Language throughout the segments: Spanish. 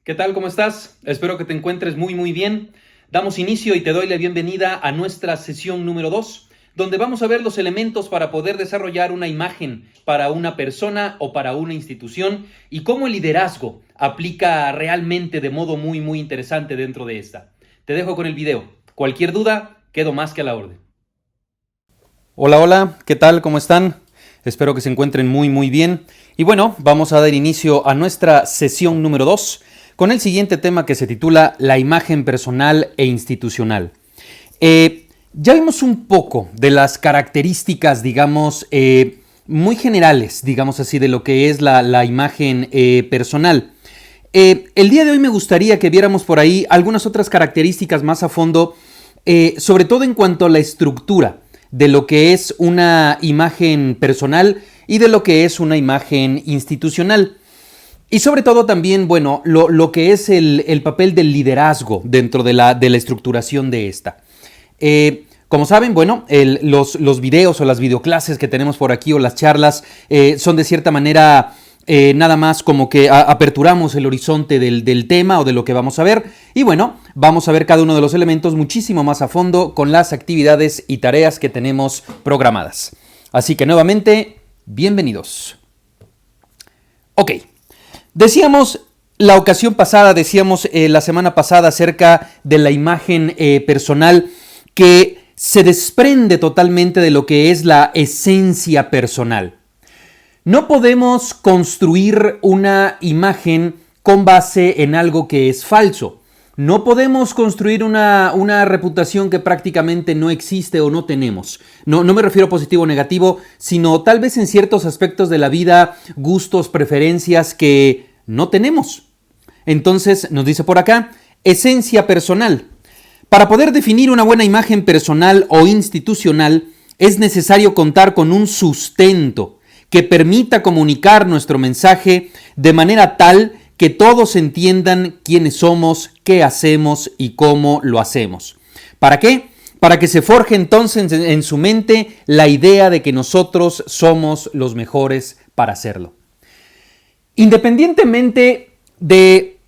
¿Qué tal? ¿Cómo estás? Espero que te encuentres muy bien. Damos inicio y te doy la bienvenida a nuestra sesión número 2, donde vamos a ver los elementos para poder desarrollar una imagen para una persona o para una institución y cómo el liderazgo aplica realmente de modo muy interesante dentro de esta. Te dejo con el video. Cualquier duda, quedo más que a la orden. Hola, ¿qué tal? ¿Cómo están? Espero que se encuentren muy bien. Y bueno, vamos a dar inicio a nuestra sesión número 2 con el siguiente tema que se titula La imagen personal e institucional. Ya vimos un poco de las características, digamos, muy generales, digamos así, de lo que es la imagen personal. El día de hoy me gustaría que viéramos por ahí algunas otras características más a fondo, sobre todo en cuanto a la estructura de lo que es una imagen personal y de lo que es una imagen institucional. Y sobre todo también, bueno, lo que es el papel del liderazgo dentro de la estructuración de esta. Como saben, bueno, los videos o las videoclases que tenemos por aquí o las charlas son de cierta manera nada más como que aperturamos el horizonte del tema o de lo que vamos a ver. Y bueno, vamos a ver cada uno de los elementos muchísimo más a fondo con las actividades y tareas que tenemos programadas. Así que nuevamente, bienvenidos. Ok. Decíamos la ocasión pasada, la semana pasada acerca de la imagen personal que se desprende totalmente de lo que es la esencia personal. No podemos construir una imagen con base en algo que es falso. No podemos construir una reputación que prácticamente no existe o no tenemos. No me refiero a positivo o negativo, sino tal vez en ciertos aspectos de la vida, gustos, preferencias que no tenemos. Entonces, nos dice por acá, esencia personal. Para poder definir una buena imagen personal o institucional, es necesario contar con un sustento que permita comunicar nuestro mensaje de manera tal que todos entiendan quiénes somos, qué hacemos y cómo lo hacemos. ¿Para qué? Para que se forje entonces en su mente la idea de que nosotros somos los mejores para hacerlo. Independientemente de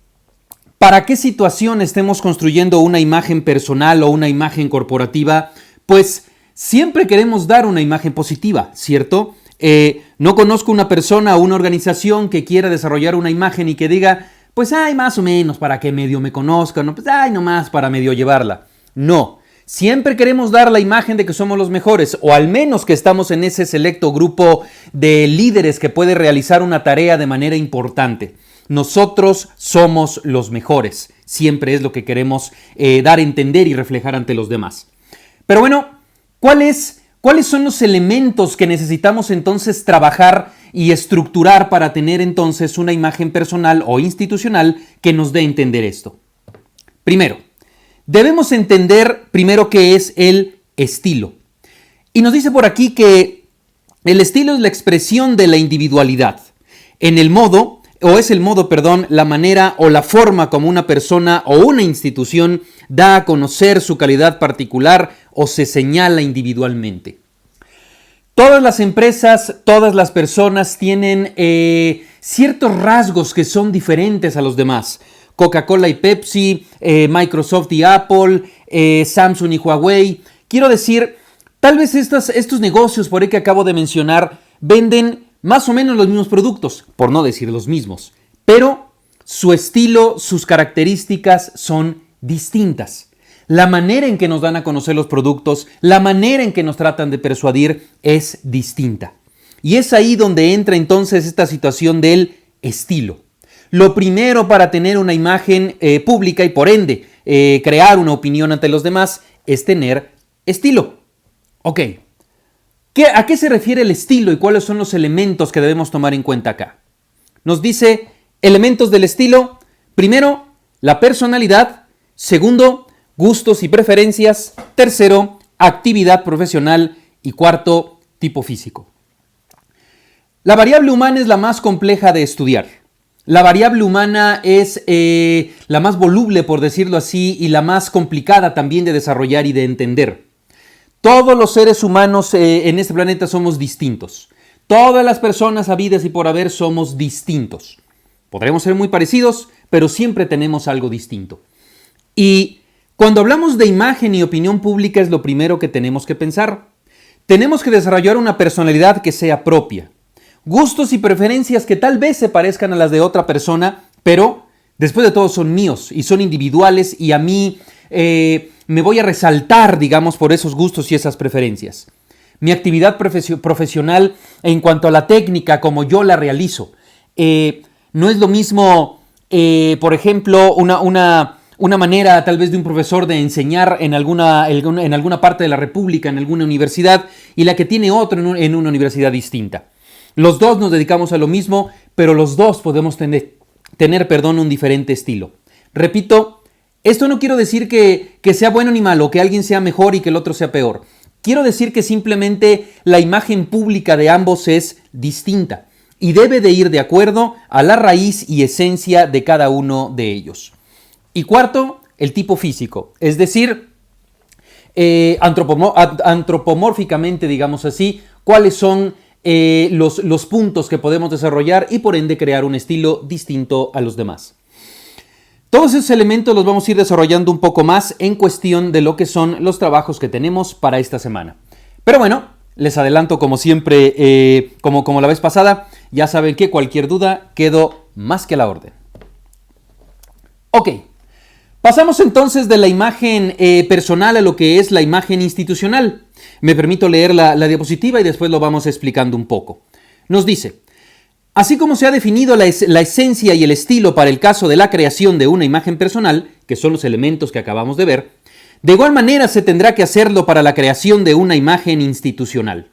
para qué situación estemos construyendo una imagen personal o una imagen corporativa, pues siempre queremos dar una imagen positiva, ¿cierto? No conozco una persona o una organización que quiera desarrollar una imagen y que diga, pues ay, más o menos para que medio me conozcan, ¿no? Pues ay, nomás para medio llevarla. No, siempre queremos dar la imagen de que somos los mejores, o al menos que estamos en ese selecto grupo de líderes que puede realizar una tarea de manera importante. Nosotros somos los mejores, siempre es lo que queremos dar a entender y reflejar ante los demás. Pero bueno, ¿cuáles son los elementos que necesitamos entonces trabajar y estructurar para tener entonces una imagen personal o institucional que nos dé a entender esto? Primero, debemos entender primero qué es el estilo. Y nos dice por aquí que el estilo es la expresión de la individualidad. La manera o la forma como una persona o una institución da a conocer su calidad particular o se señala individualmente. Todas las empresas, todas las personas tienen ciertos rasgos que son diferentes a los demás. Coca-Cola y Pepsi, Microsoft y Apple, Samsung y Huawei. Quiero decir, tal vez estos negocios por ahí que acabo de mencionar venden más o menos los mismos productos, por no decir los mismos, pero su estilo, sus características son distintas. La manera en que nos dan a conocer los productos, la manera en que nos tratan de persuadir es distinta. Y es ahí donde entra entonces esta situación del estilo. Lo primero para tener una imagen pública y por ende crear una opinión ante los demás es tener estilo. Ok. ¿A qué se refiere el estilo y cuáles son los elementos que debemos tomar en cuenta acá? Nos dice elementos del estilo. Primero, la personalidad. Segundo, gustos y preferencias. Tercero, actividad profesional. Y cuarto, tipo físico. La variable humana es la más compleja de estudiar. La variable humana es la más voluble, por decirlo así, y la más complicada también de desarrollar y de entender. Todos los seres humanos en este planeta somos distintos. Todas las personas habidas y por haber somos distintos. Podremos ser muy parecidos, pero siempre tenemos algo distinto. Y cuando hablamos de imagen y opinión pública es lo primero que tenemos que pensar. Tenemos que desarrollar una personalidad que sea propia. Gustos y preferencias que tal vez se parezcan a las de otra persona, pero después de todo son míos y son individuales y a mí me voy a resaltar, digamos, por esos gustos y esas preferencias. Mi actividad profesional en cuanto a la técnica, como yo la realizo, no es lo mismo, por ejemplo, una manera tal vez de un profesor de enseñar en alguna parte de la República, en alguna universidad, y la que tiene otro en una universidad distinta. Los dos nos dedicamos a lo mismo, pero los dos podemos tener un diferente estilo. Repito, esto no quiero decir que sea bueno ni malo, que alguien sea mejor y que el otro sea peor. Quiero decir que simplemente la imagen pública de ambos es distinta y debe de ir de acuerdo a la raíz y esencia de cada uno de ellos. Y cuarto, el tipo físico, es decir, antropomórficamente, digamos así, cuáles son los puntos que podemos desarrollar y por ende crear un estilo distinto a los demás. Todos esos elementos los vamos a ir desarrollando un poco más en cuestión de lo que son los trabajos que tenemos para esta semana. Pero bueno, les adelanto como siempre, como la vez pasada, ya saben que cualquier duda quedo más que a la orden. Ok, pasamos entonces de la imagen personal a lo que es la imagen institucional. Me permito leer la diapositiva y después lo vamos explicando un poco. Nos dice: así como se ha definido la esencia y el estilo para el caso de la creación de una imagen personal, que son los elementos que acabamos de ver, de igual manera se tendrá que hacerlo para la creación de una imagen institucional.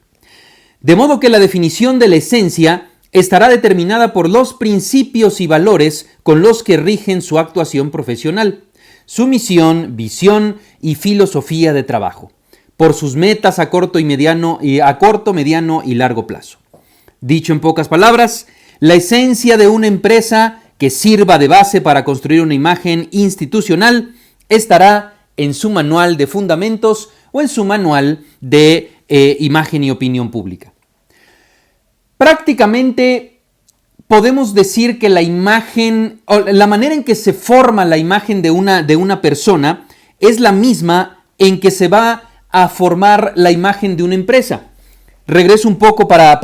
De modo que la definición de la esencia estará determinada por los principios y valores con los que rigen su actuación profesional, su misión, visión y filosofía de trabajo, por sus metas a corto, mediano y largo plazo. Dicho en pocas palabras, la esencia de una empresa que sirva de base para construir una imagen institucional estará en su manual de fundamentos o en su manual de imagen y opinión pública. Prácticamente podemos decir que la imagen, o la manera en que se forma la imagen de una persona es la misma en que se va a formar la imagen de una empresa. Regreso un poco para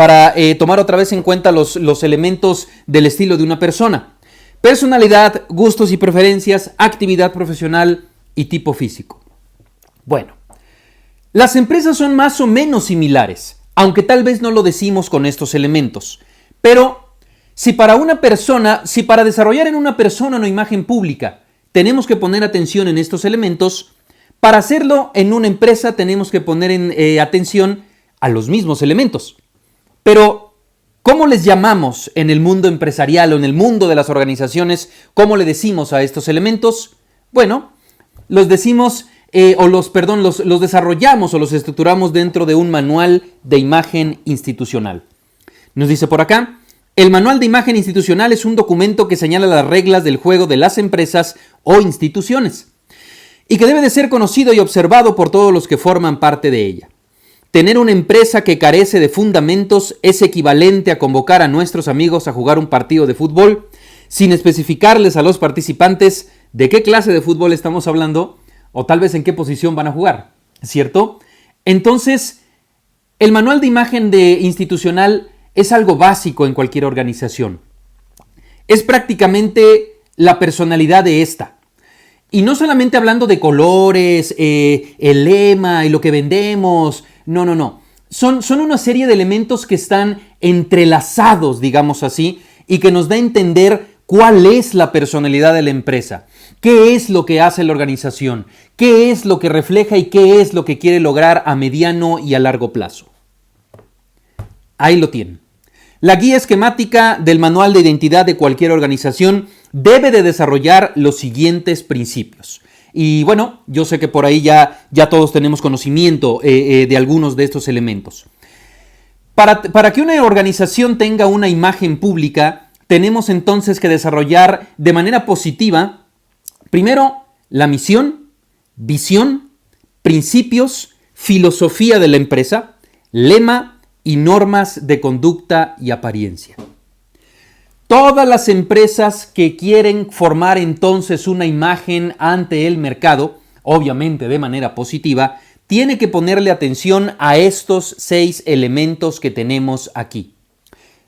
tomar otra vez en cuenta los elementos del estilo de una persona. Personalidad, gustos y preferencias, actividad profesional y tipo físico. Bueno, las empresas son más o menos similares, aunque tal vez no lo decimos con estos elementos. Pero si para desarrollar en una persona una imagen pública tenemos que poner atención en estos elementos, para hacerlo en una empresa tenemos que poner atención a los mismos elementos. Pero, ¿cómo les llamamos en el mundo empresarial o en el mundo de las organizaciones? ¿Cómo le decimos a estos elementos? Bueno, los decimos, los desarrollamos o los estructuramos dentro de un manual de imagen institucional. Nos dice por acá: el manual de imagen institucional es un documento que señala las reglas del juego de las empresas o instituciones y que debe de ser conocido y observado por todos los que forman parte de ella. Tener una empresa que carece de fundamentos es equivalente a convocar a nuestros amigos a jugar un partido de fútbol sin especificarles a los participantes de qué clase de fútbol estamos hablando o tal vez en qué posición van a jugar, ¿cierto? Entonces, el manual de imagen institucional es algo básico en cualquier organización. Es prácticamente la personalidad de esta. Y no solamente hablando de colores, el lema y lo que vendemos. No. Son una serie de elementos que están entrelazados, digamos así, y que nos da a entender cuál es la personalidad de la empresa, qué es lo que hace la organización, qué es lo que refleja y qué es lo que quiere lograr a mediano y a largo plazo. Ahí lo tienen. La guía esquemática del manual de identidad de cualquier organización debe de desarrollar los siguientes principios. Y bueno, yo sé que por ahí ya todos tenemos conocimiento de algunos de estos elementos. Para que una organización tenga una imagen pública, tenemos entonces que desarrollar de manera positiva, primero, la misión, visión, principios, filosofía de la empresa, lema y normas de conducta y apariencia. Todas las empresas que quieren formar entonces una imagen ante el mercado, obviamente de manera positiva, tiene que ponerle atención a estos 6 elementos que tenemos aquí.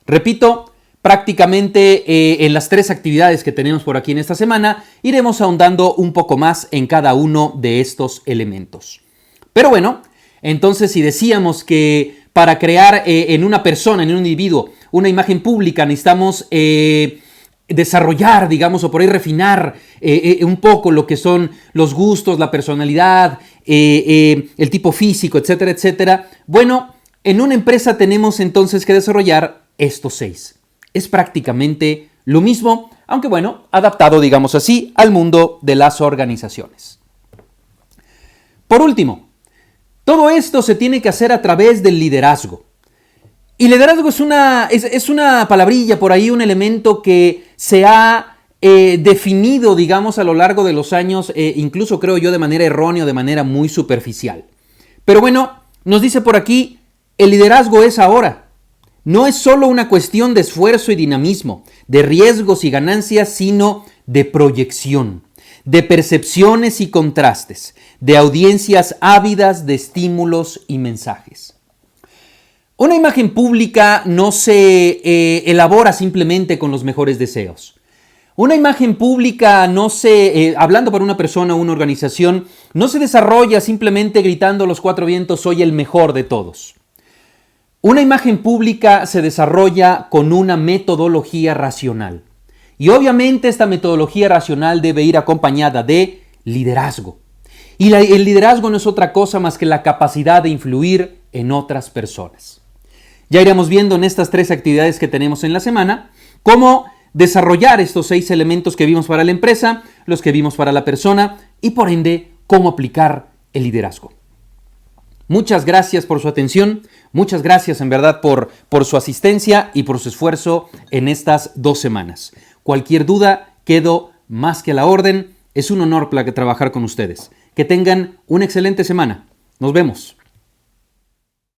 Repito, prácticamente en las 3 actividades que tenemos por aquí en esta semana, iremos ahondando un poco más en cada uno de estos elementos. Pero bueno, entonces si decíamos que para crear en una persona, en un individuo, una imagen pública necesitamos desarrollar, digamos, o por ahí refinar un poco lo que son los gustos, la personalidad, el tipo físico, etcétera, etcétera. Bueno, en una empresa tenemos entonces que desarrollar estos 6. Es prácticamente lo mismo, aunque bueno, adaptado, digamos así, al mundo de las organizaciones. Por último, todo esto se tiene que hacer a través del liderazgo. Y liderazgo es una palabrilla por ahí, un elemento que se ha definido, digamos, a lo largo de los años, incluso creo yo de manera errónea, de manera muy superficial. Pero bueno, nos dice por aquí, el liderazgo es ahora. No es solo una cuestión de esfuerzo y dinamismo, de riesgos y ganancias, sino de proyección, de percepciones y contrastes, de audiencias ávidas de estímulos y mensajes. Una imagen pública no se elabora simplemente con los mejores deseos. Una imagen pública no se, hablando para una persona o una organización, no se desarrolla simplemente gritando a los 4 vientos, soy el mejor de todos. Una imagen pública se desarrolla con una metodología racional. Y obviamente esta metodología racional debe ir acompañada de liderazgo. Y el liderazgo no es otra cosa más que la capacidad de influir en otras personas. Ya iremos viendo en estas 3 actividades que tenemos en la semana cómo desarrollar estos 6 elementos que vimos para la empresa, los que vimos para la persona y por ende cómo aplicar el liderazgo. Muchas gracias por su atención, muchas gracias en verdad por su asistencia y por su esfuerzo en estas 2 semanas. Cualquier duda, quedo más que a la orden. Es un honor trabajar con ustedes. Que tengan una excelente semana. Nos vemos.